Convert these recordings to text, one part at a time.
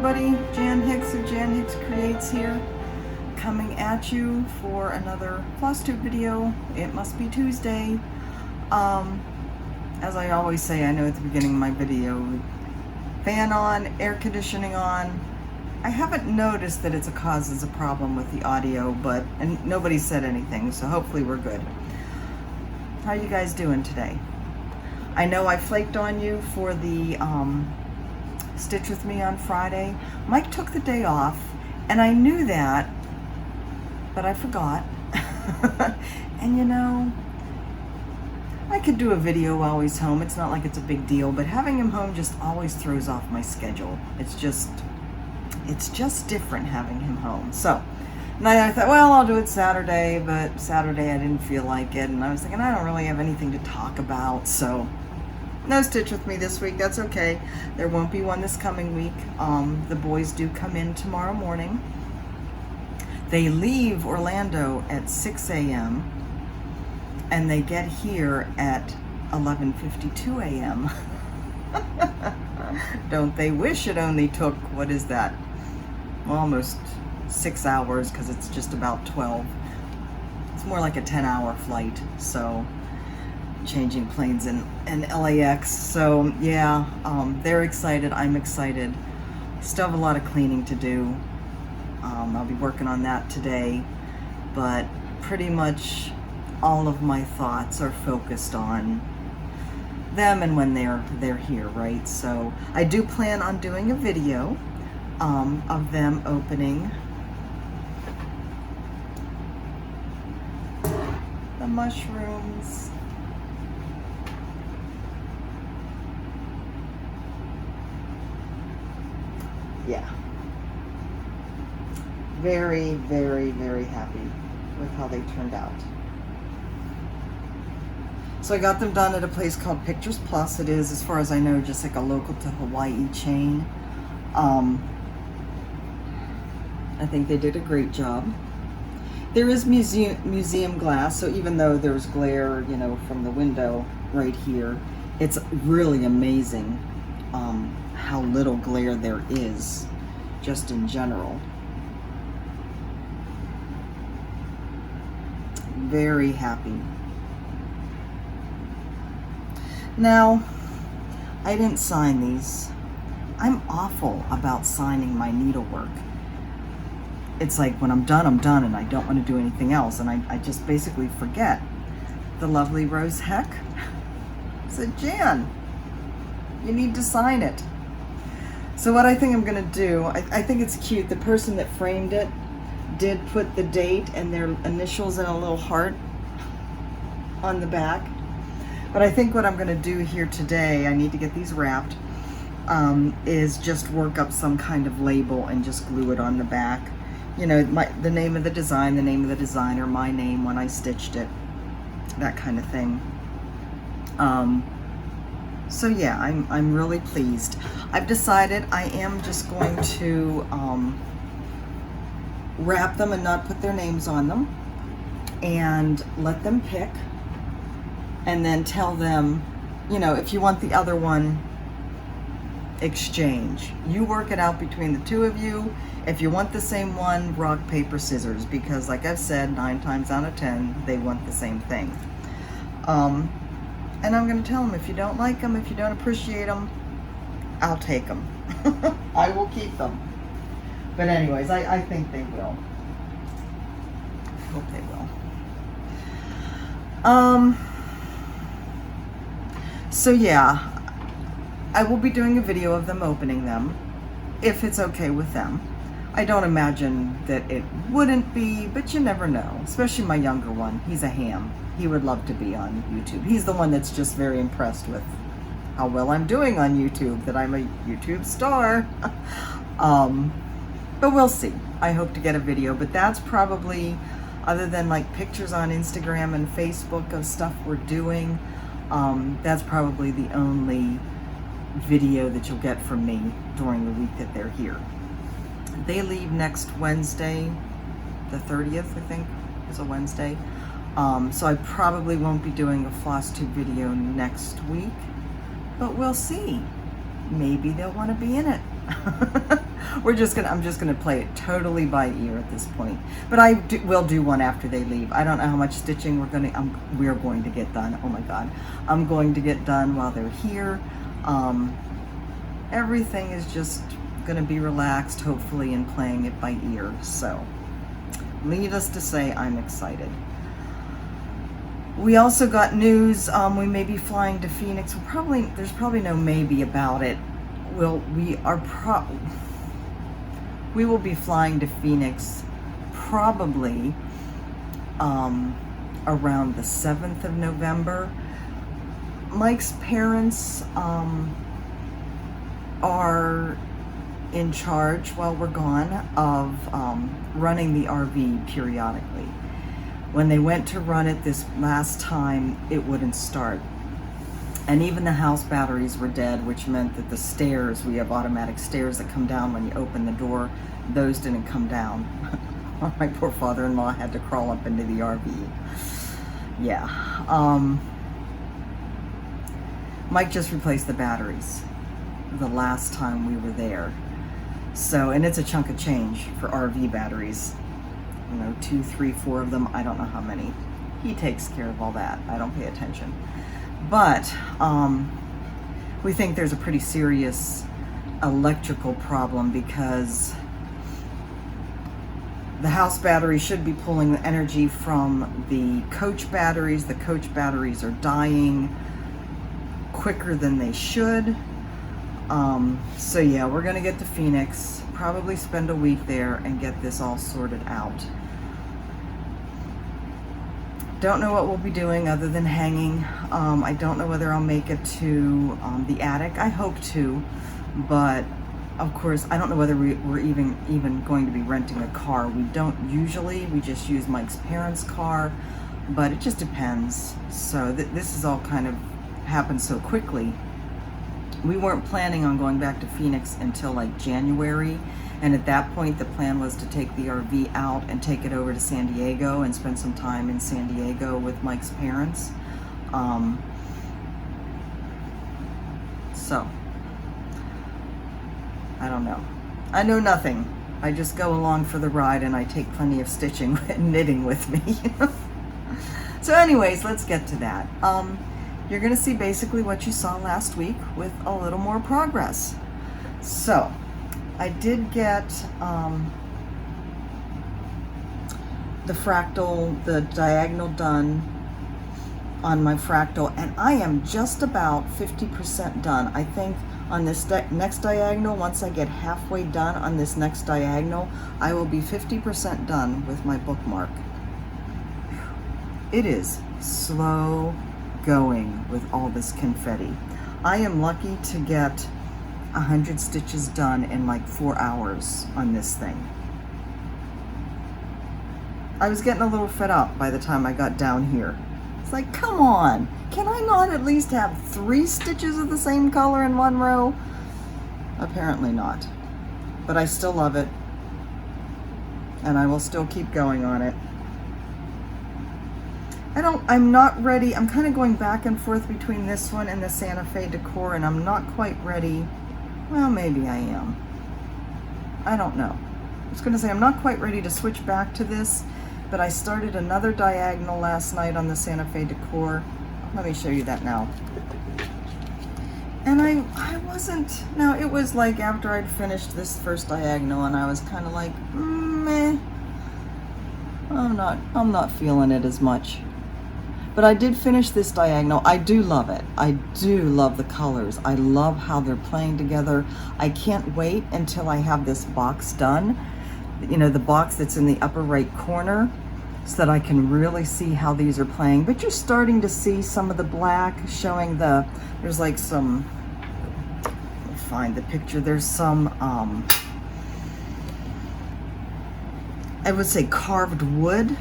everybody, Jan Hicks of Jan Hicks Creates here, coming at you for another Flosstube video. It must be Tuesday. As I always say, I know at the beginning of my video, fan on, air conditioning on. I haven't noticed that it causes a problem with the audio, and nobody said anything, so hopefully we're good. How are you guys doing today? I know I flaked on you for the Stitch With Me on Friday. Mike took the day off, and I knew that, but I forgot. And you know, I could do a video while he's home. It's not like it's a big deal, but having him home just always throws off my schedule. It's just different having him home. So, and I thought, well, I'll do it Saturday, but Saturday I didn't feel like it, and I was thinking, I don't really have anything to talk about, so no Stitch With Me this week. That's okay. There won't be one this coming week. The boys do come in tomorrow morning. They leave Orlando at 6 a.m. and they get here at 11:52 a.m. Don't they wish it only took, what is that? Almost 6 hours, because it's just about 12. It's more like a 10-hour flight, so changing planes in LAX. So yeah, they're excited. I'm excited. Still have a lot of cleaning to do. I'll be working on that today, but pretty much all of my thoughts are focused on them and when they're here, right? So I do plan on doing a video of them opening the mushrooms. Yeah. Very, very, very happy with how they turned out. So I got them done at a place called Pictures Plus. It is, as far as I know, just like a local to Hawaii chain. I think they did a great job. There is museum glass, so even though there's glare, you know, from the window right here, it's really amazing how little glare there is, just in general. Very happy. Now, I didn't sign these. I'm awful about signing my needlework. It's like when I'm done, and I don't want to do anything else, and I just basically forget. The lovely Rose Heck said, Jan, you need to sign it. So what I think I'm going to do, I think it's cute. The person that framed it did put the date and their initials in a little heart on the back. But I think what I'm going to do here today, I need to get these wrapped, is just work up some kind of label and just glue it on the back. You know, the name of the design, the name of the designer, my name when I stitched it, that kind of thing. So yeah, I'm really pleased. I've decided I am just going to wrap them and not put their names on them, and let them pick, and then tell them, you know, if you want the other one, exchange. You work it out between the two of you. If you want the same one, rock, paper, scissors, because like I've said, 9 times out of 10, they want the same thing. And I'm going to tell them, if you don't like them, if you don't appreciate them, I'll take them. I will keep them. But anyways, I think they will. I hope they will. So yeah, I will be doing a video of them opening them, if it's okay with them. I don't imagine that it wouldn't be, but you never know. Especially my younger one. He's a ham. He would love to be on YouTube. He's the one that's just very impressed with how well I'm doing on YouTube, that I'm a YouTube star. But we'll see. I hope to get a video, but that's probably, other than like pictures on Instagram and Facebook of stuff we're doing, that's probably the only video that you'll get from me during the week that they're here. They leave next Wednesday, the 30th, I think, is a Wednesday. So I probably won't be doing a Flosstube video next week, but we'll see. Maybe they'll want to be in it. I'm just gonna play it totally by ear at this point. But will do one after they leave. I don't know how much stitching we're going to get done. Oh my God, I'm going to get done while they're here. Everything is just gonna be relaxed, hopefully, and playing it by ear. So, needless to say, I'm excited. We also got news. We may be flying to Phoenix. There's probably no maybe about it. We will be flying to Phoenix probably around the 7th of November. Mike's parents are in charge while we're gone of running the RV periodically. When they went to run it this last time, it wouldn't start. And even the house batteries were dead, which meant that the stairs, we have automatic stairs that come down when you open the door, those didn't come down. My poor father-in-law had to crawl up into the RV. Yeah. Mike just replaced the batteries the last time we were there. So, and it's a chunk of change for RV batteries. 2, 3, 4 of them. I don't know how many. He takes care of all that. I don't pay attention. But we think there's a pretty serious electrical problem because the house battery should be pulling the energy from the coach batteries. The coach batteries are dying quicker than they should. So yeah, we're gonna get to Phoenix, probably spend a week there and get this all sorted out. Don't know what we'll be doing other than hanging. I don't know whether I'll make it to the attic. I hope to, but of course I don't know whether we're even going to be renting a car. We don't usually. We just use Mike's parents' car, but it just depends. So this is all kind of happened so quickly. We weren't planning on going back to Phoenix until like January. And at that point, the plan was to take the RV out and take it over to San Diego and spend some time in San Diego with Mike's parents. So, I don't know. I know nothing. I just go along for the ride and I take plenty of stitching and knitting with me. So anyways, let's get to that. You're gonna see basically what you saw last week with a little more progress. So, I did get the fractal, the diagonal done on my fractal, and I am just about 50% done. I think on this next diagonal, once I get halfway done on this next diagonal, I will be 50% done with my bookmark. It is slow going with all this confetti. I am lucky to get 100 stitches done in like 4 hours on this thing. I was getting a little fed up by the time I got down here. It's like, come on, can I not at least have 3 stitches of the same color in one row? Apparently not. But I still love it, and I will still keep going on it. I'm not ready. I'm kind of going back and forth between this one and the Santa Fe decor, and I'm not quite ready. Well, maybe I am. I don't know. I was gonna say I'm not quite ready to switch back to this, but I started another diagonal last night on the Santa Fe decor. Let me show you that now. And I wasn't, no, it was like after I'd finished this first diagonal and I was kind of like, meh. I'm not feeling it as much. But I did finish this diagonal. I do love it. I do love the colors. I love how they're playing together. I can't wait until I have this box done. You know, the box that's in the upper right corner, so that I can really see how these are playing. But you're starting to see some of the black showing there's like some, let me find the picture. There's some, I would say carved wood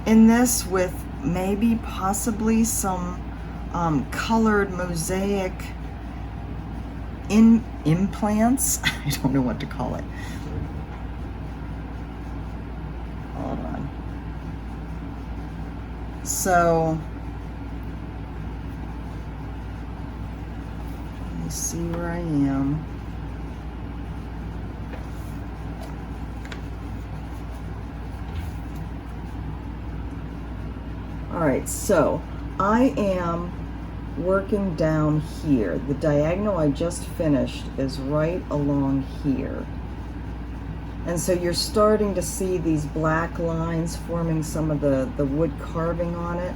in this, with maybe possibly some colored mosaic implants. I don't know what to call it. Hold on. So let me see where I am. All right, so I am working down here. The diagonal I just finished is right along here. And so you're starting to see these black lines forming some of the wood carving on it.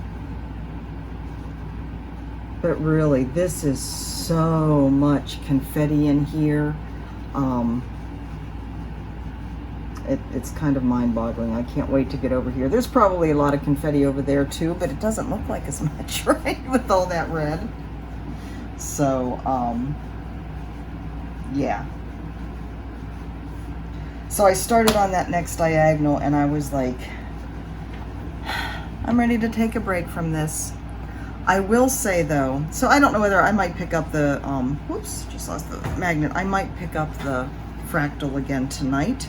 But really, this is so much confetti in here. It's kind of mind-boggling. I can't wait to get over here. There's probably a lot of confetti over there too, but it doesn't look like as much, right, with all that red. So, yeah. So I started on that next diagonal and I was like, I'm ready to take a break from this. I will say though, so I don't know whether I might pick up the, whoops, just lost the magnet. I might pick up the fractal again tonight.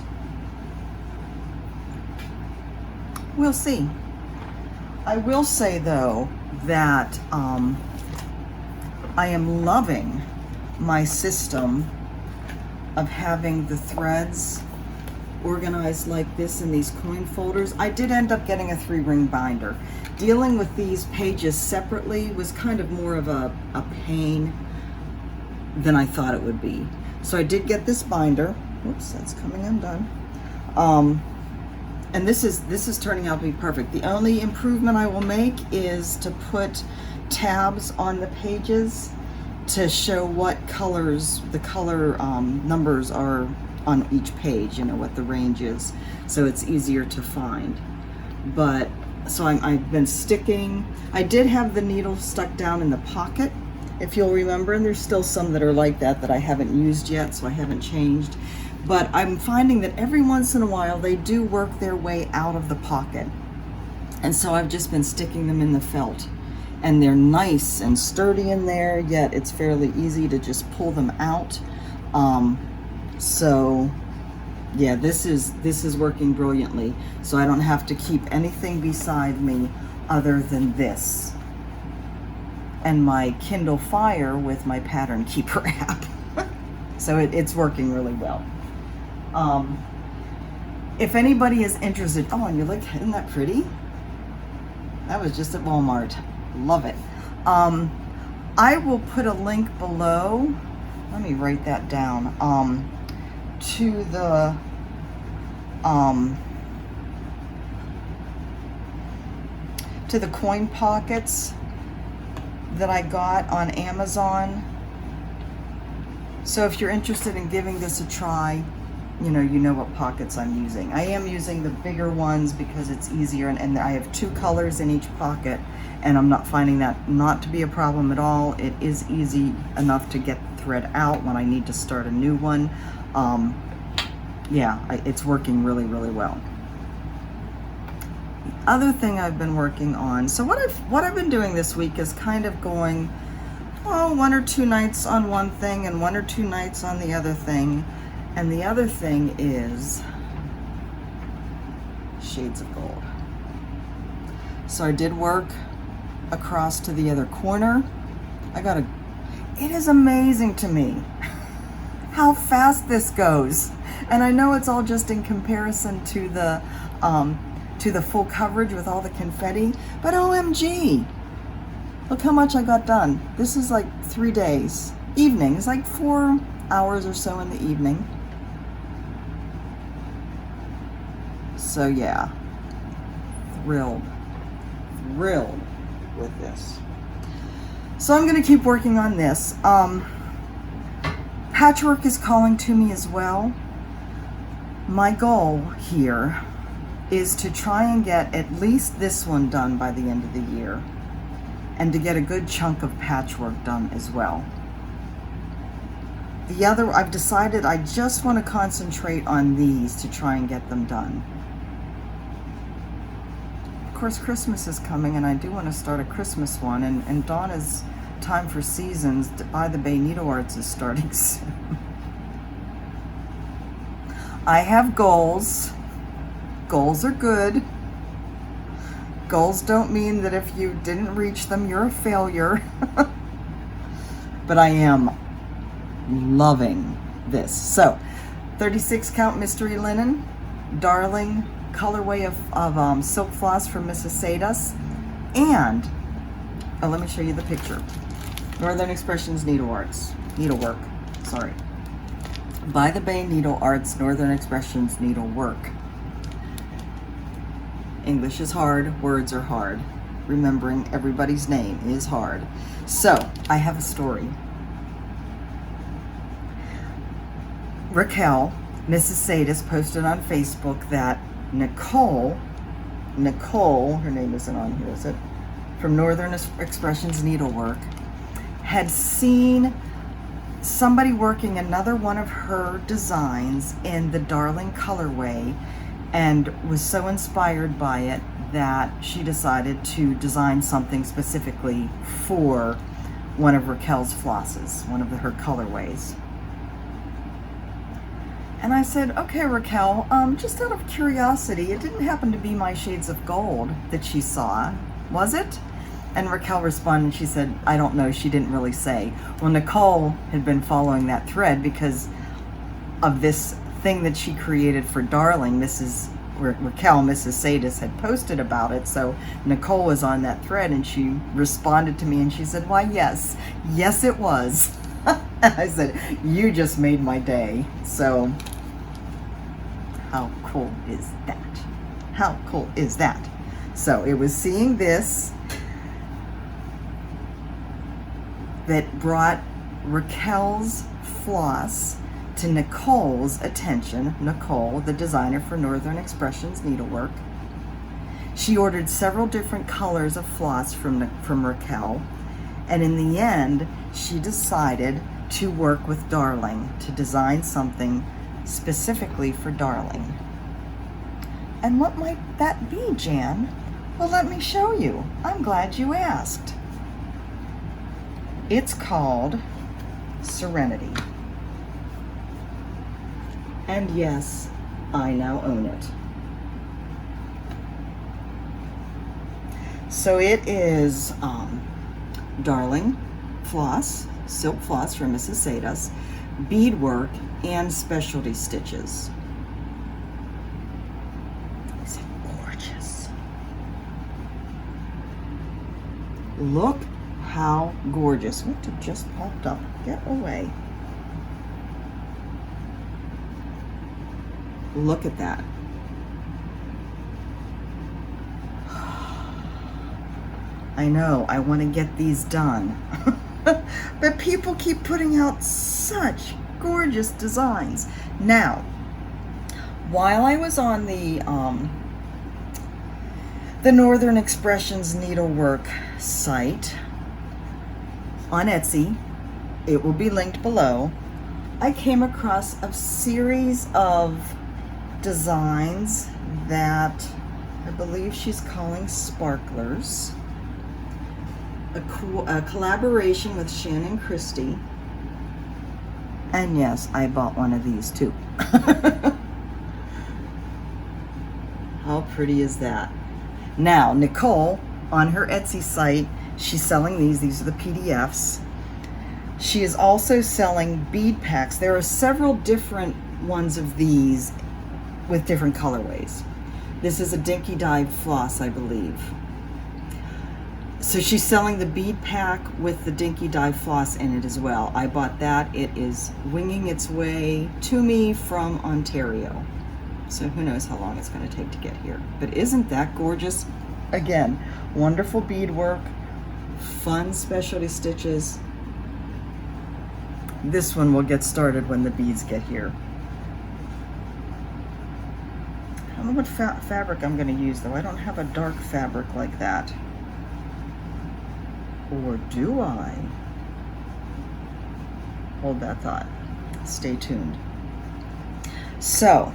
We'll see. I will say though that I am loving my system of having the threads organized like this in these coin folders. I did end up getting a 3-ring binder. Dealing with these pages separately was kind of more of a pain than I thought it would be. So I did get this binder. Whoops, that's coming undone. And this is turning out to be perfect. The only improvement I will make is to put tabs on the pages to show what colors, the color numbers are on each page, you know, what the range is, so it's easier to find. But, so I've been sticking, I did have the needle stuck down in the pocket, if you'll remember, and there's still some that are like that I haven't used yet, so I haven't changed. But I'm finding that every once in a while they do work their way out of the pocket. And so I've just been sticking them in the felt. And they're nice and sturdy in there, yet it's fairly easy to just pull them out. So yeah, this is working brilliantly. So I don't have to keep anything beside me other than this. And my Kindle Fire with my Pattern Keeper app. So it's working really well. If anybody is interested, oh, and you're like, isn't that pretty? That was just at Walmart. Love it. I will put a link below. Let me write that down. To the coin pockets that I got on Amazon. So if you're interested in giving this a try, you know what pockets I'm using. I am using the bigger ones because it's easier, and I have 2 colors in each pocket, and I'm not finding that not to be a problem at all. It is easy enough to get the thread out when I need to start a new one. Yeah, it's working really, really well. The other thing I've been working on, so what I've been doing this week is kind of going, oh, 1 or 2 nights on one thing and 1 or 2 nights on the other thing. And the other thing is shades of gold. So I did work across to the other corner. It is amazing to me how fast this goes. And I know it's all just in comparison to the full coverage with all the confetti, but OMG, look how much I got done. This is like 3 days. Evenings, like 4 hours or so in the evening. So yeah, thrilled with this. So I'm gonna keep working on this. Patchwork is calling to me as well. My goal here is to try and get at least this one done by the end of the year, and to get a good chunk of patchwork done as well. The other, I've decided I just want to concentrate on these to try and get them done. Of course, Christmas is coming, and I do want to start a Christmas one, and Donna's Time for Seasons by the Bay Needle Arts is starting soon. I have goals. Goals are good. Goals don't mean that if you didn't reach them, you're a failure. But I am loving this. So 36 count mystery linen, darling colorway of silk floss from Mrs. Sadus, and let me show you the picture. Northern Expressions needlework, sorry. By the Bay Needle Arts, Northern Expressions needlework. English is hard, words are hard. Remembering everybody's name is hard. So, I have a story. Raquel, Mrs. Sadis, posted on Facebook that Nicole, her name isn't on here, is it? From Northern Expressions Needlework, had seen somebody working another one of her designs in the Darling colorway and was so inspired by it that she decided to design something specifically for one of Raquel's flosses, one of her colorways. And I said, okay, Raquel, just out of curiosity, it didn't happen to be my shades of gold that she saw, was it? And Raquel responded, she said, I don't know, she didn't really say. Well, Nicole had been following that thread because of this thing that she created for Darling. Raquel, Mrs. Sadis, had posted about it, so Nicole was on that thread, and she responded to me, and she said, why, yes, it was. I said, you just made my day. So, how cool is that? How cool is that? So, it was seeing this that brought Raquel's floss to Nicole's attention. Nicole, the designer for Northern Expressions needlework. She ordered several different colors of floss from Raquel, and in the end, she decided to work with Darling to design something specifically for Darling. And what might that be, Jan? Well, let me show you. I'm glad you asked. It's called Serenity. And yes, I now own it. So it is Darling floss, silk floss from Mrs. Sadus, beadwork, and specialty stitches. Is it gorgeous? Look how gorgeous. What just popped up? Get away. Look at that. I know, I want to get these done. But people keep putting out such gorgeous designs. Now, while I was on the Northern Expressions needlework site on Etsy, it will be linked below, I came across a series of designs that I believe she's calling sparklers. A collaboration with Shannon Christie. And yes, I bought one of these too. How pretty is that? Now, Nicole, on her Etsy site, she's selling these. These are the PDFs. She is also selling bead packs. There are several different ones of these with different colorways. This is a dinky dyed floss, I believe. So she's selling the bead pack with the dinky dye floss in it as well. I bought that. It is winging its way to me from Ontario. So who knows how long it's going to take to get here. But isn't that gorgeous? Again, wonderful beadwork, fun specialty stitches. This one will get started when the beads get here. I don't know what fabric I'm going to use though. I don't have a dark fabric like that. Or do I? Hold that thought. Stay tuned. So,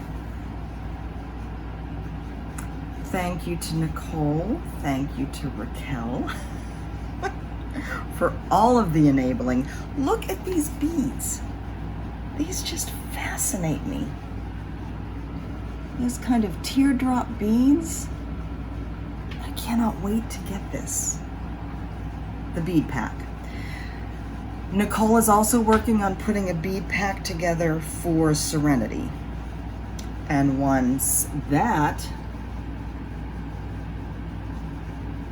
thank you to Nicole. Thank you to Raquel for all of the enabling. Look at these beads. These just fascinate me. These kind of teardrop beads. I cannot wait to get this. The bead pack. Nicole is also working on putting a bead pack together for Serenity. And once that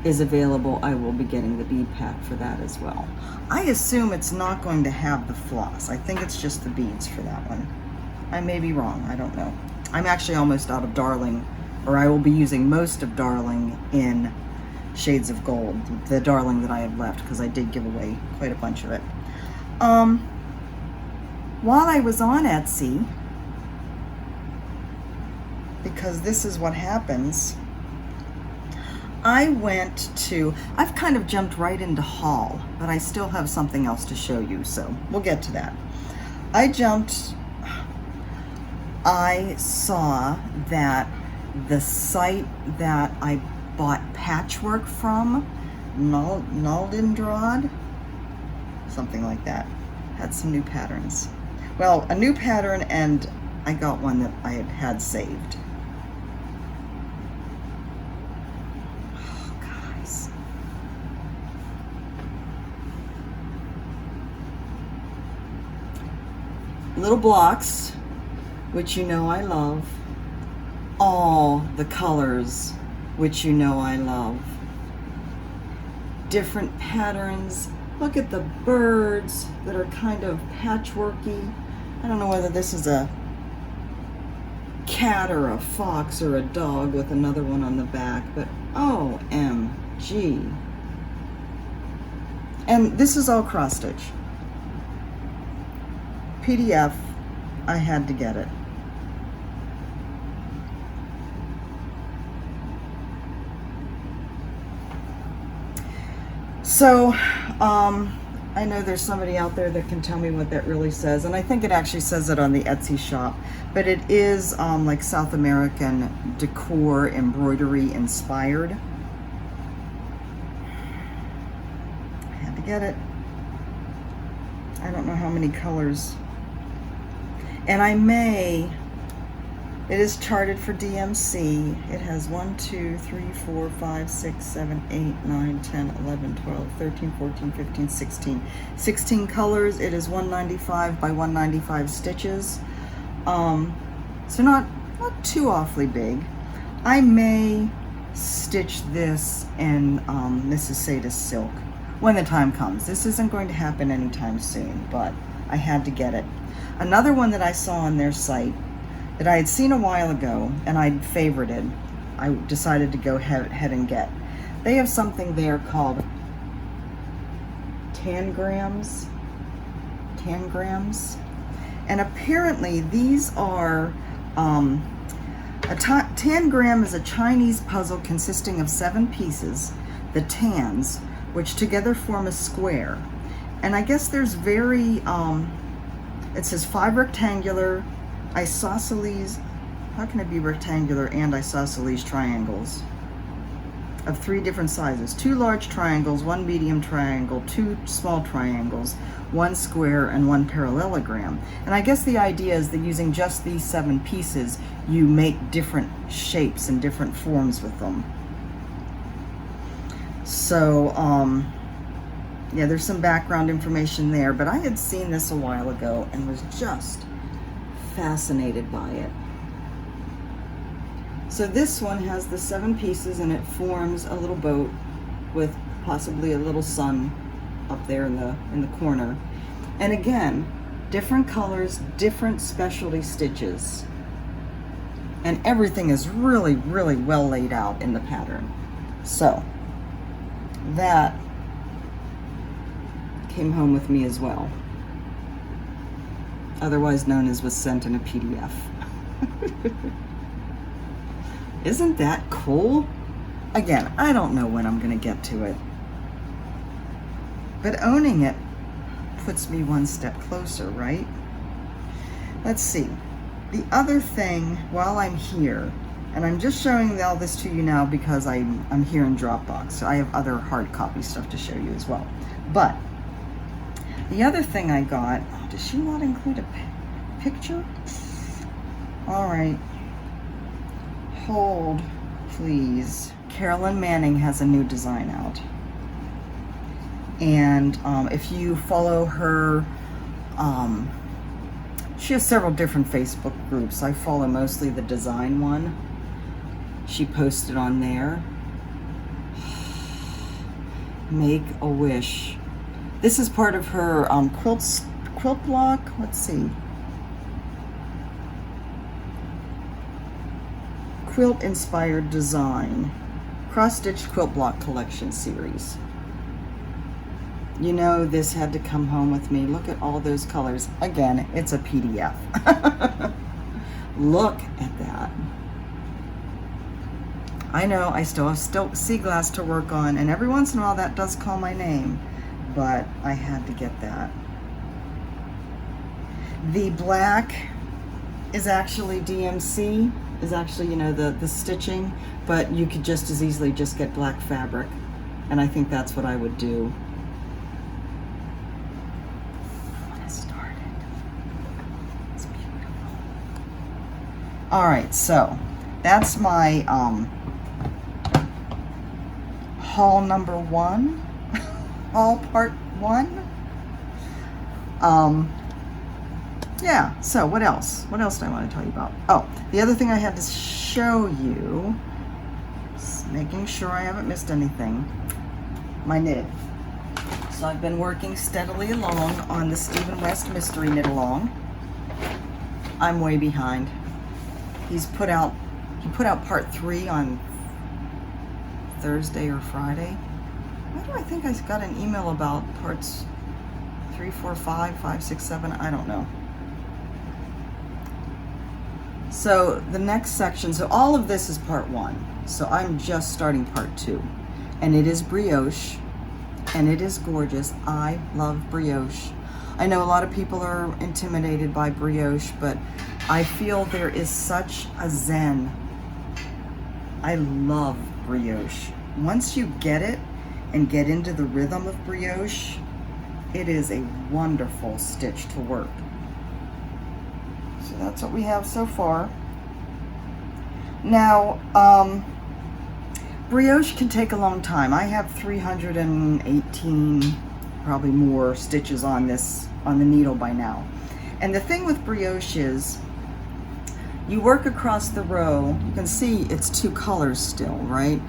is available, I will be getting the bead pack for that as well. I assume it's not going to have the floss. I think it's just the beads for that one. I may be wrong, I don't know. I'm actually almost out of Darling, or I will be using most of Darling in Shades of Gold, the Darling that I have left, because I did give away quite a bunch of it. While I was on Etsy, because this is what happens, I've kind of jumped right into haul, but I still have something else to show you, so we'll get to that. I saw that the site that I bought patchwork from, Naldendrad, something like that, had some new patterns. Well, a new pattern, and I got one that I had saved. Oh, guys. Little blocks, which you know I love. All the colors, which you know I love. Different patterns. Look at the birds that are kind of patchworky. I don't know whether this is a cat or a fox or a dog with another one on the back, but OMG. And this is all cross stitch. PDF, I had to get it. So, I know there's somebody out there that can tell me what that really says, and I think it actually says it on the Etsy shop, but it is like South American decor embroidery inspired. I had to get it. I don't know how many colors. And it is charted for DMC. It has 1, 2, 3, 4, 5, 6, 7, 8, 9, 10, 11, 12, 13, 14, 15, 16. 16 colors. It is 195 by 195 stitches. So not too awfully big. I may stitch this in Mrs. Sada's silk when the time comes. This isn't going to happen anytime soon, but I had to get it. Another one that I saw on their site that I had seen a while ago and I'd favorited, I decided to go ahead and get. They have something there called tangrams. And apparently these are, a tangram is a Chinese puzzle consisting of 7 pieces, the tans, which together form a square. And I guess there's it says 5 rectangular isosceles, how can it be rectangular and isosceles triangles of 3 different sizes? 2 large triangles, 1 medium triangle, 2 small triangles, 1 square, and 1 parallelogram. And I guess the idea is that using just these 7 pieces, you make different shapes and different forms with them. So, yeah, there's some background information there, but I had seen this a while ago and was just fascinated by it. So this one has the 7 pieces and it forms a little boat with possibly a little sun up there in the corner. And again, different colors, different specialty stitches. And everything is really, really well laid out in the pattern. So that came home with me as well. Otherwise known as was sent in a PDF. Isn't that cool? Again, I don't know when I'm going to get to it. But owning it puts me one step closer, right? Let's see. The other thing, while I'm here, and I'm just showing all this to you now because I'm here in Dropbox, so I have other hard copy stuff to show you as well. But the other thing I got, does she not include a picture? All right. Hold, please. Carolyn Manning has a new design out. And if you follow her, she has several different Facebook groups. I follow mostly the design one. She posted on there. Make a Wish. This is part of her quilt block. Let's see. Quilt Inspired Design. Cross-stitched quilt block collection series. You know, this had to come home with me. Look at all those colors. Again, it's a PDF. Look at that. I know I still have sea glass to work on, and every once in a while that does call my name, but I had to get that. The black is actually DMC, is actually, you know, the stitching, but you could just as easily just get black fabric, and I think that's what I would do. All right, so that's my haul number 1, haul part 1. Yeah, so what else? What else do I want to tell you about? Oh, the other thing I had to show you, just making sure I haven't missed anything, my knit. So I've been working steadily along on the Stephen West Mystery Knit Along. I'm way behind. He put out part 3 on Thursday or Friday. Why do I think I got an email about parts 3, 4, 5, 5, 6, 7? I don't know. So the next section, so all of this is part 1. So I'm just starting part 2. And it is brioche. And it is gorgeous. I love brioche. I know a lot of people are intimidated by brioche, but I feel there is such a zen. I love brioche. Once you get it and get into the rhythm of brioche, it is a wonderful stitch to work. So that's what we have so far. Now, brioche can take a long time. I have 318, probably more stitches on this, on the needle by now. And the thing with brioche is, you work across the row, you can see it's 2 colors still, right?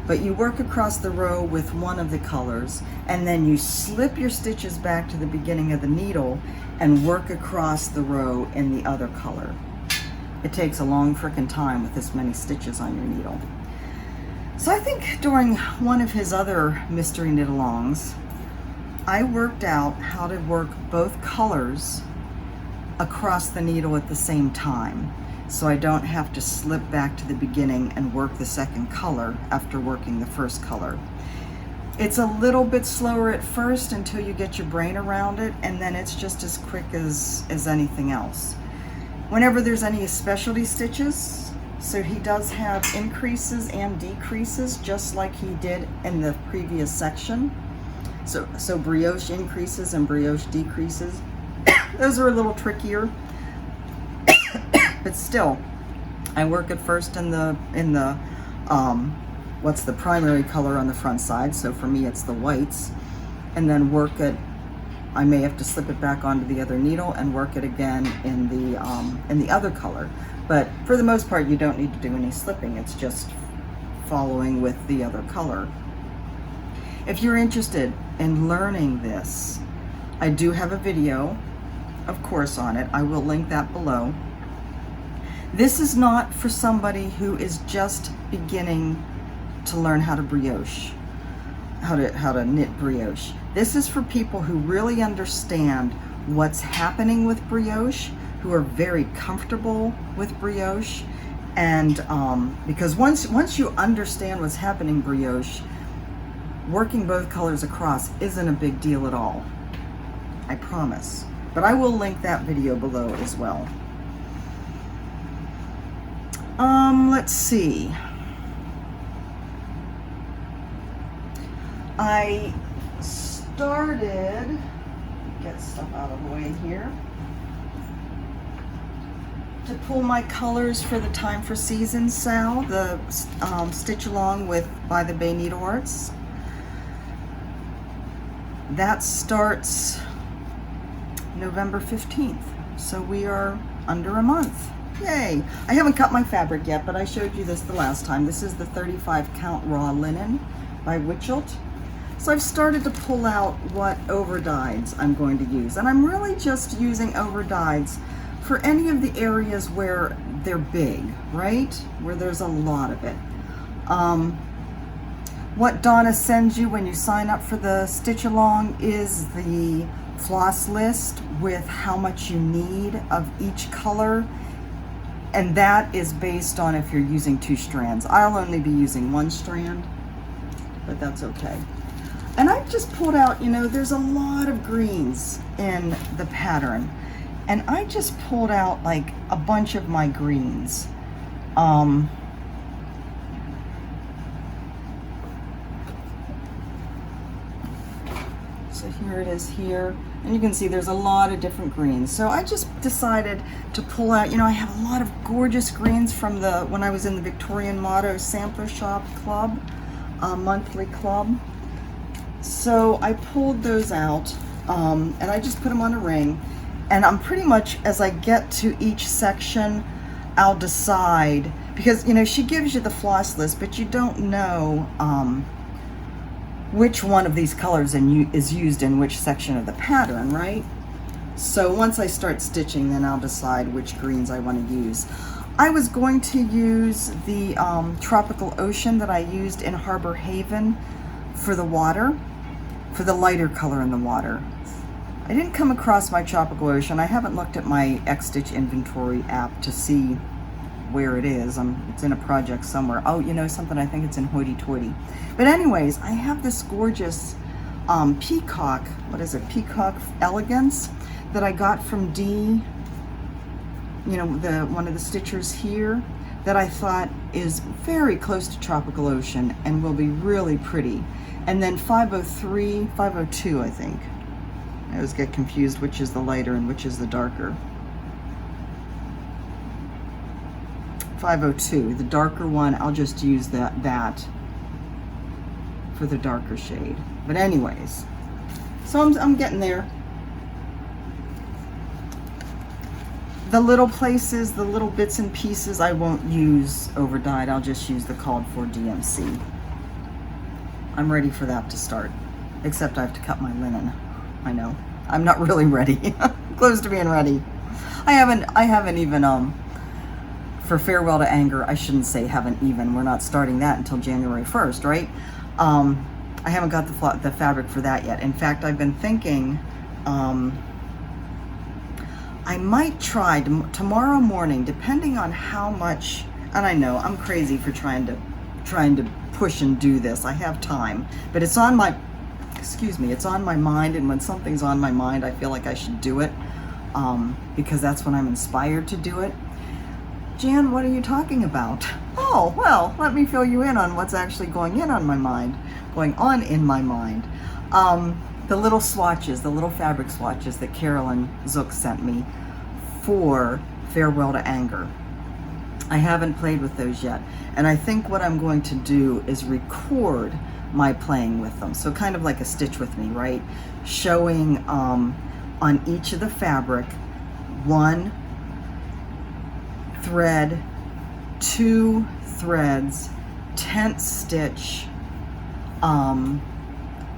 But you work across the row with one of the colors, and then you slip your stitches back to the beginning of the needle and work across the row in the other color. It takes a long frickin' time with this many stitches on your needle. So I think during one of his other mystery knit alongs, I worked out how to work both colors across the needle at the same time, so I don't have to slip back to the beginning and work the second color after working the first color. It's a little bit slower at first until you get your brain around it, and then it's just as quick as anything else. Whenever there's any specialty stitches, so he does have increases and decreases just like he did in the previous section. So brioche increases and brioche decreases. Those are a little trickier, but still, I work at first in the what's the primary color on the front side. So for me, it's the whites, and then work it. I may have to slip it back onto the other needle and work it again in the other color. But for the most part, you don't need to do any slipping. It's just following with the other color. If you're interested in learning this, I do have a video, of course, on it. I will link that below. This is not for somebody who is just beginning to learn how to brioche, how to knit brioche. This is for people who really understand what's happening with brioche, who are very comfortable with brioche, and because once you understand what's happening brioche, working both colors across isn't a big deal at all. I promise. But I will link that video below as well. Let's see. I started, get stuff out of the way here, to pull my colors for the Time for Season Sal, the Stitch Along with by the Bay Needle Arts. that starts November 15th. So we are under a month. Yay! I haven't cut my fabric yet, but I showed you this the last time. This is the 35 count raw linen by Witchelt. So I've started to pull out what overdyes I'm going to use. And I'm really just using overdyes for any of the areas where they're big, right? Where there's a lot of it. What Donna sends you when you sign up for the stitch along is the floss list with how much you need of each color. And that is based on if you're using 2 strands. I'll only be using 1 strand, but that's okay. And I've just pulled out, you know, there's a lot of greens in the pattern. And I just pulled out like a bunch of my greens. So here it is here. And you can see there's a lot of different greens. So I just decided to pull out, you know, I have a lot of gorgeous greens from when I was in the Victorian Motto Sampler Shop Club, monthly club. So I pulled those out and I just put them on a ring. And I'm pretty much, as I get to each section, I'll decide, because, you know, she gives you the floss list, but you don't know which one of these colors is used in which section of the pattern, right? So once I start stitching, then I'll decide which greens I want to use. I was going to use the Tropical Ocean that I used in Harbor Haven for the water, for the lighter color in the water. I didn't come across my Tropical Ocean. I haven't looked at my X-Stitch inventory app to see where it is. It's in a project somewhere. Oh, you know something, I think it's in Hoity Toity. But anyways, I have this gorgeous peacock, what is it, Peacock Elegance that I got from Dee, you know, one of the stitchers here, that I thought is very close to Tropical Ocean and will be really pretty. And then 502, I think. I always get confused which is the lighter and which is the darker. 502, the darker one, I'll just use that for the darker shade. But anyways, so I'm getting there. The little places, the little bits and pieces, I won't use overdyed. I'll just use the called for DMC. I'm ready for that to start, except I have to cut my linen. I know, I'm not really ready. Close to being ready. I haven't even, for Farewell to Anger, I shouldn't say haven't even, we're not starting that until January 1st, right? I haven't got the fabric for that yet. In fact, I've been thinking, I might try tomorrow morning, depending on how much, and I know I'm crazy for trying to push and do this. I have time, but it's on my, it's on my mind, and when something's on my mind, I feel like I should do it, because that's when I'm inspired to do it. Jan, what are you talking about? Oh, well, let me fill you in on what's actually going on in my mind. The little swatches, the little fabric swatches that Carolyn Zook sent me for Farewell to Anger. I haven't played with those yet. And I think what I'm going to do is record my playing with them. So kind of like a stitch with me, right? Showing on each of the fabric, 1 thread, 2 threads, tent stitch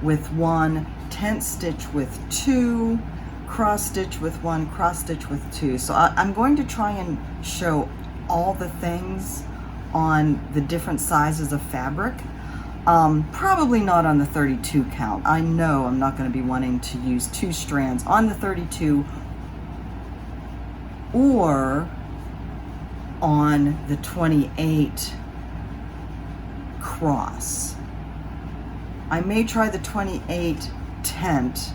with 1, tent stitch with 2, cross stitch with 1, cross stitch with 2. So I'm going to try and show all the things on the different sizes of fabric. Probably not on the 32 count. I know I'm not going to be wanting to use 2 strands on the 32 or on the 28 cross. I may try the 28 tent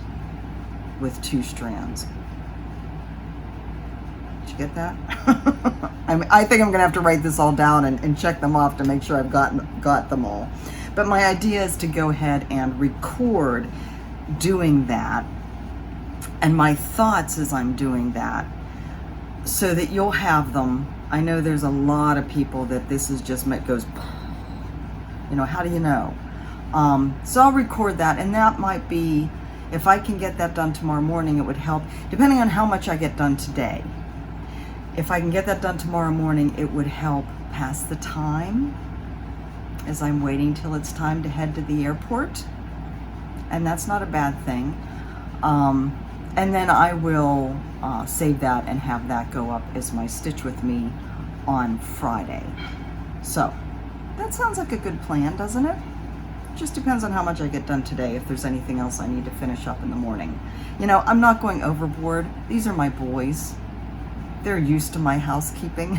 with 2 strands. Did you get that? I think I'm gonna have to write this all down and check them off to make sure I've got them all. But my idea is to go ahead and record doing that and my thoughts as I'm doing that, so that you'll have them. I know there's a lot of people that this is just, goes, you know, how do you know? So I'll record that, and that might be, If I can get that done tomorrow morning, it would help, depending on how much I get done today. If I can get that done tomorrow morning, it would help pass the time as I'm waiting till it's time to head to the airport. And that's not a bad thing. And then I will save that and have that go up as my Stitch With Me on Friday. So that sounds like a good plan, doesn't it? Just depends on how much I get done today, if there's anything else I need to finish up in the morning. You know, I'm not going overboard. These are my boys. They're used to my housekeeping.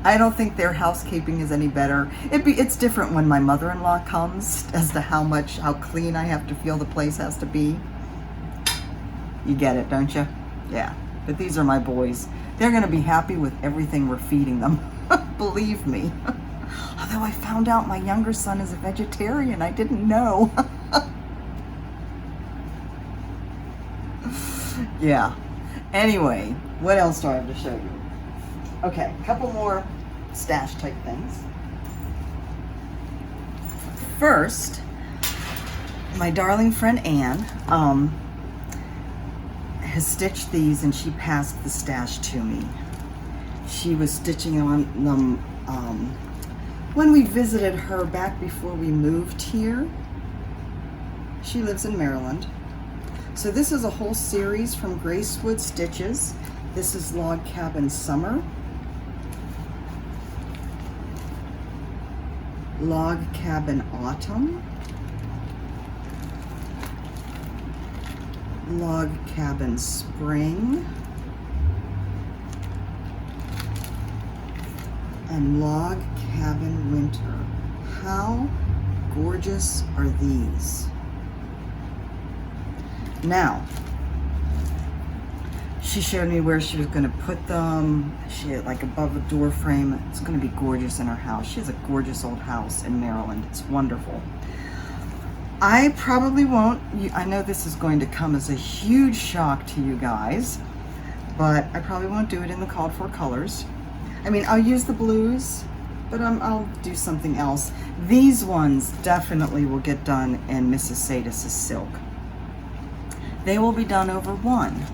I don't think their housekeeping is any better. It's different when my mother-in-law comes as to how clean I have to feel the place has to be. You get it, don't you? Yeah, but these are my boys. They're gonna be happy with everything we're feeding them. Believe me. Although I found out my younger son is a vegetarian. I didn't know. Yeah. Anyway, what else do I have to show you? Okay, a couple more stash type things. First, my darling friend Anne has stitched these, and she passed the stash to me. She was stitching on them when we visited her back before we moved here. She lives in Maryland. So this is a whole series from Gracewood Stitches. This is Log Cabin Summer, Log Cabin Autumn, Log Cabin Spring, and Log Cabin Winter. How gorgeous are these? Now, she showed me where she was going to put them. She had like above a door frame. It's going to be gorgeous in her house. She has a gorgeous old house in Maryland. It's wonderful. I probably won't. I know this is going to come as a huge shock to you guys, but I probably won't do it in the called for colors. I mean, I'll use the blues, but I'll do something else. These ones definitely will get done in Mrs. Sadis's silk. They will be done over one.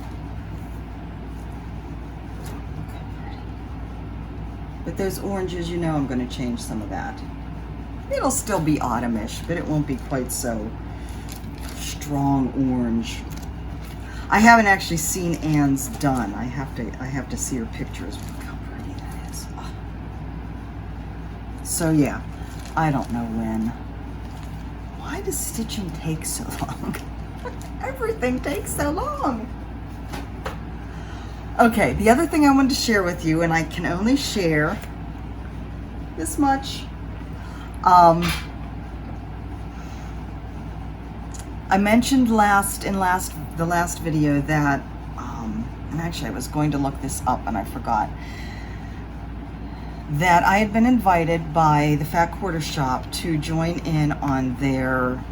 But those oranges, you know I'm going to change some of that. It'll still be autumnish, but it won't be quite so strong orange. I haven't actually seen Anne's done. I have to see her pictures. Look how pretty that is. Oh. So yeah, I don't know when. Why does stitching take so long? Everything takes so long. Okay, the other thing I wanted to share with you, and I can only share this much. I mentioned the last video that, and actually I was going to look this up and I forgot, that I had been invited by the Fat Quarter Shop to join in on their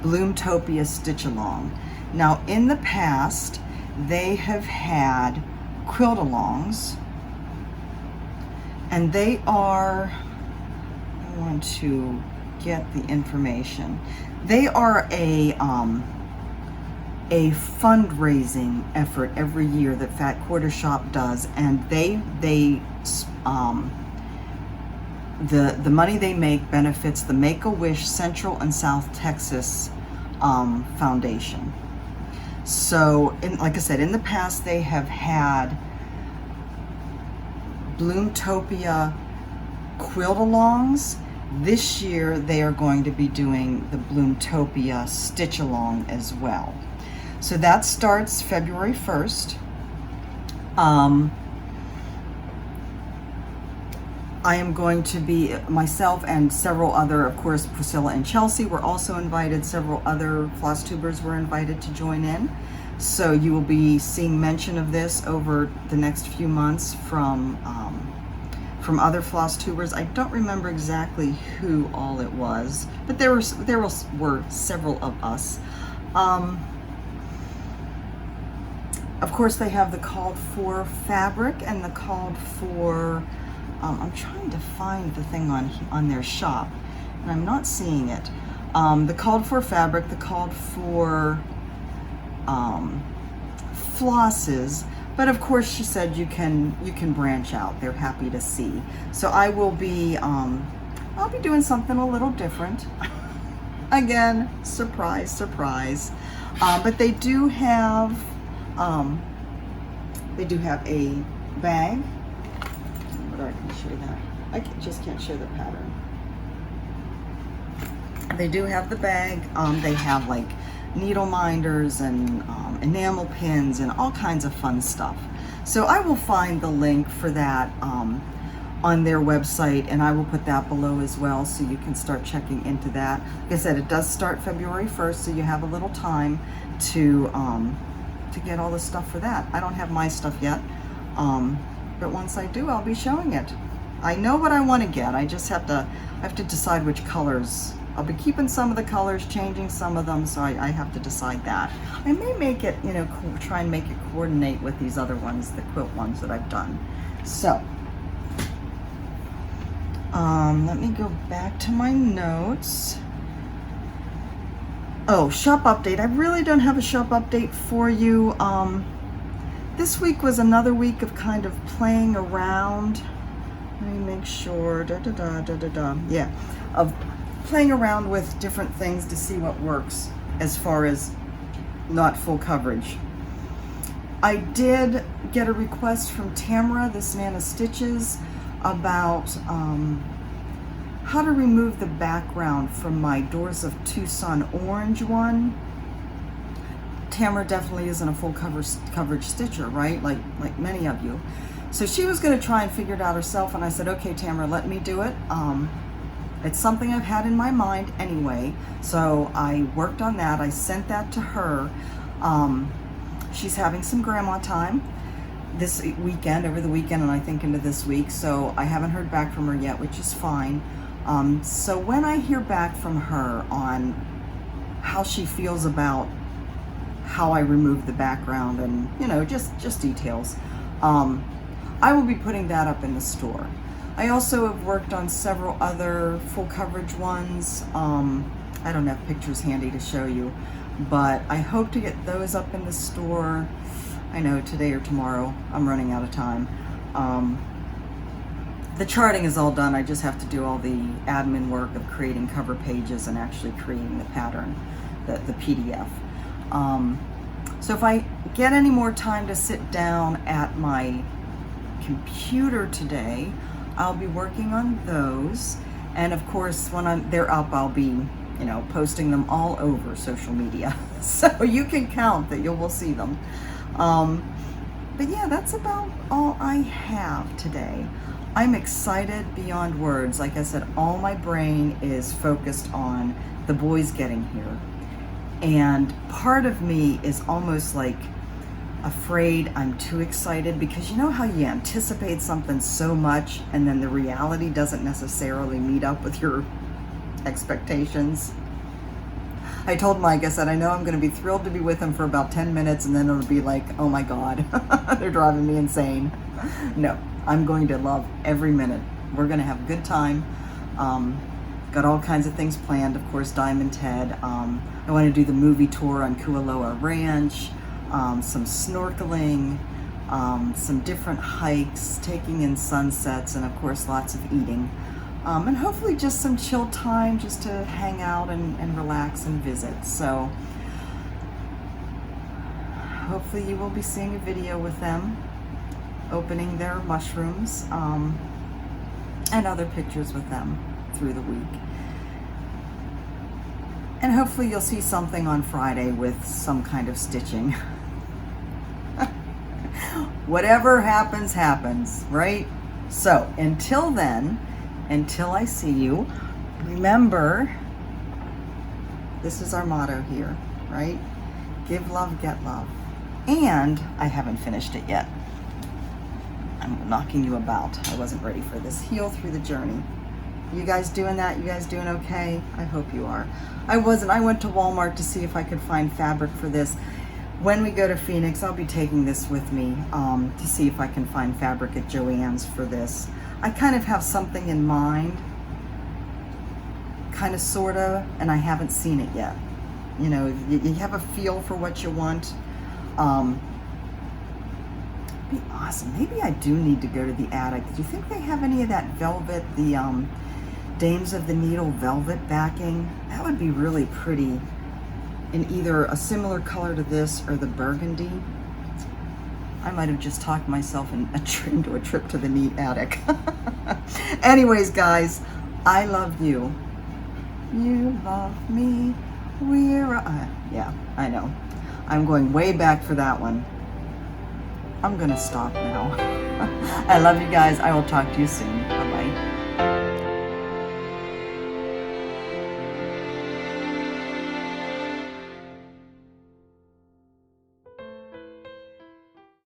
Bloomtopia Stitch Along. Now, in the past, they have had quilt-alongs, and they are, I want to get the information. They are a fundraising effort every year that Fat Quarter Shop does, and the money they make benefits the Make-A-Wish Central and South Texas Foundation. So, like I said, in the past they have had Bloomtopia quilt-alongs. This year they are going to be doing the Bloomtopia stitch-along as well. So that starts February 1st. I am going to be, myself and several other, of course, Priscilla and Chelsea were also invited. Several other Flosstubers were invited to join in. So you will be seeing mention of this over the next few months from other Flosstubers. I don't remember exactly who all it was, but there were several of us. Of course, they have the called for fabric and the called for, I'm trying to find the thing on their shop, and I'm not seeing it. The called for fabric, the called for flosses, but of course she said you can branch out. They're happy to see. So I will be I'll be doing something a little different. Again, surprise, surprise. But they do have a bag. But I can show you that. Just can't show the pattern. They do have the bag. They have like needle minders and enamel pins and all kinds of fun stuff. So I will find the link for that on their website, and I will put that below as well, so you can start checking into that. Like I said, it does start February 1st, so you have a little time to get all the stuff for that. I don't have my stuff yet, but once I do, I'll be showing it. I know what I want to get. I just have to decide which colors. I'll be keeping some of the colors, changing some of them, so I have to decide that. I may make it, you know, try and make it coordinate with these other ones, the quilt ones that I've done. So, let me go back to my notes. Oh, shop update. I really don't have a shop update for you. This week was another week of kind of playing around. Let me make sure, yeah, of playing around with different things to see what works as far as not full coverage. I did get a request from Tamara, this Nana Stitches, about how to remove the background from my Doors of Tucson orange one. Tamara definitely isn't a full coverage stitcher, right? Like many of you. So she was going to try and figure it out herself, and I said, okay, Tamara, let me do it. It's something I've had in my mind anyway, so I worked on that. I sent that to her. She's having some grandma time this weekend, over the weekend, and I think into this week, so I haven't heard back from her yet, which is fine. So when I hear back from her on how she feels about how I remove the background and, you know, just details, I will be putting that up in the store. I also have worked on several other full coverage ones. I don't have pictures handy to show you, but I hope to get those up in the store. I know today or tomorrow. I'm running out of time. The charting is all done. I just have to do all the admin work of creating cover pages and actually creating the pattern, the PDF. So if I get any more time to sit down at my computer today, I'll be working on those, and of course when they're up, I'll be, you know, posting them all over social media, so you can count that you will see them. But yeah, that's about all I have today. I'm excited beyond words. Like I said, all my brain is focused on the boys getting here, and part of me is almost like afraid I'm too excited, because you know how you anticipate something so much and then the reality doesn't necessarily meet up with your expectations. I told Mike, I said, I know I'm going to be thrilled to be with him for about 10 minutes and then it'll be like, oh my God, they're driving me insane. No, I'm going to love every minute. We're going to have a good time. Got all kinds of things planned. Of course, Diamond Ted. I want to do the movie tour on Kualoa Ranch. Some snorkeling, some different hikes, taking in sunsets, and of course lots of eating. And hopefully just some chill time just to hang out and relax and visit. So hopefully you will be seeing a video with them opening their mushrooms, and other pictures with them through the week. And hopefully you'll see something on Friday with some kind of stitching. Whatever happens, happens, right? So until then, until I see you, remember, this is our motto here, right? Give love, get love. And I haven't finished it yet. I'm knocking you about. I wasn't ready for this. Heal through the journey. You guys doing that? You guys doing okay? I hope you are. I wasn't. I went to Walmart to see if I could find fabric for this. When we go to Phoenix, I'll be taking this with me to see if I can find fabric at Joann's for this. I kind of have something in mind kind of, sort of, and I haven't seen it yet. You know, you have a feel for what you want. Be awesome. Maybe I do need to go to the attic. Do you think they have any of that velvet, the Dames of the Needle velvet backing? That would be really pretty in either a similar color to this or the burgundy. I might have just talked myself into a trip to the neat attic. Anyways, guys, I love you. You love me. Yeah, I know. I'm going way back for that one. I'm gonna stop now. I love you guys. I will talk to you soon.